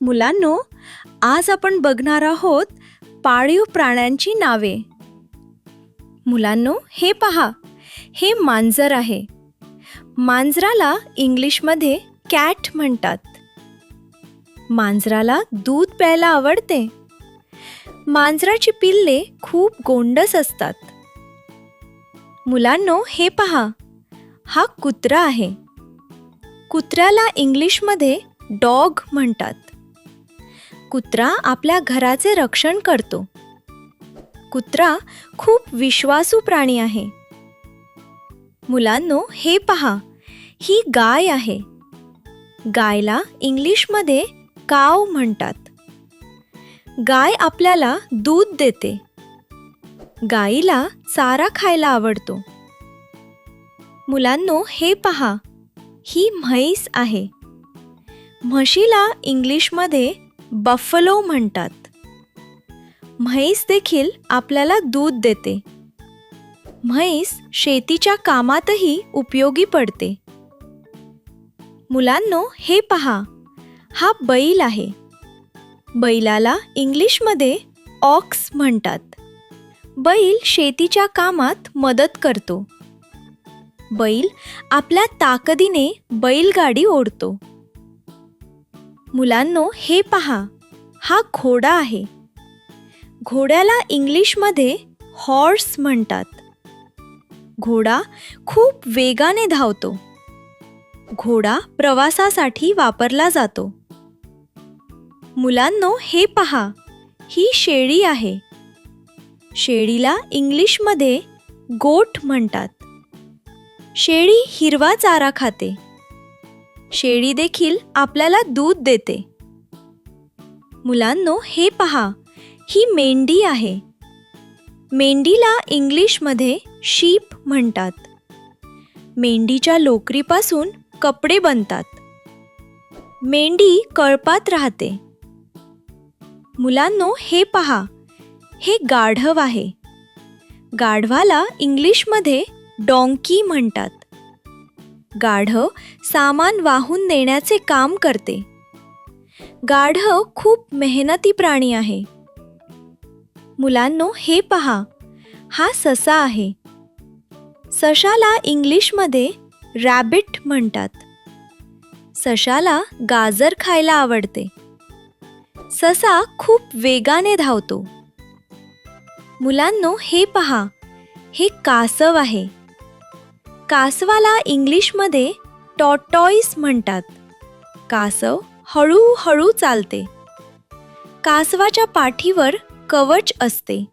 मुलांनो, आज आपण बघणार आहोत पाळीव प्राण्यांची नावे. मुलांनो, हे पहा, हे मांजर आहे. मांजराला इंग्लिशमध्ये कॅट म्हणतात. मांजराला दूध प्यायला आवडते. मांजराची पिल्ले खूप गोंडस असतात. मुलांनो, हे पहा, हा कुत्रा आहे. कुत्र्याला इंग्लिशमध्ये डॉग म्हणतात. कुत्रा आपल्या घराचे रक्षण करतो. कुत्रा खूप विश्वासू प्राणी आहे. मुलांनो, हे पहा, ही गाय आहे. गायला इंग्लिशमध्ये काव म्हणतात. गाय आपल्याला दूध देते. गायीला चारा खायला आवडतो. मुलांनो, हे पहा, ही म्हैस आहे. म्हशीला इंग्लिशमध्ये बफलो म्हणतात. म्हैस देखील आपल्याला दूध देते. म्हैस शेतीच्या कामातही उपयोगी पडते. मुलांनो, हे पहा, हा बैल आहे. बैलाला इंग्लिशमध्ये ऑक्स म्हणतात. बैल शेतीच्या कामात मदत करतो. बैल आपल्या ताकदीने बैलगाडी ओढतो. मुलांनो, हे पहा, हा घोडा आहे. घोड्याला इंग्लिशमध्ये हॉर्स म्हणतात. घोडा खूप वेगाने धावतो. घोडा प्रवासासाठी वापरला जातो. मुलांनो, हे पहा, ही शेळी आहे. शेळीला इंग्लिशमध्ये गोट म्हणतात. शेळी हिरवा चारा खाते. शेळी देखील आपल्याला दूध देते. मुलांनो, हे पहा, ही मेंढी आहे. मेंढीला इंग्लिशमध्ये शीप म्हणतात. मेंढीच्या लोकरीपासून कपडे बनतात. मेंढी कळपात राहते. मुलांनो, हे पहा, हे गाढव आहे. गाढवाला इंग्लिशमध्ये डॉंकी म्हणतात. गाढव सामान वाहून नेण्याचे काम करते. गाढव खूप मेहनती प्राणी आहे. मुलांनो, हे पहा, हा ससा आहे. सशाला इंग्लिशमध्ये रॅबिट म्हणतात. सशाला गाजर खायला आवडते. ससा खूप वेगाने धावतो. मुलांनो, हे पहा, हे कासव आहे. कासवाला इंग्लिशमध्ये टॉर्टॉइस म्हणतात. कासव हळूहळू चालते. कासवाच्या पाठीवर कवच असते.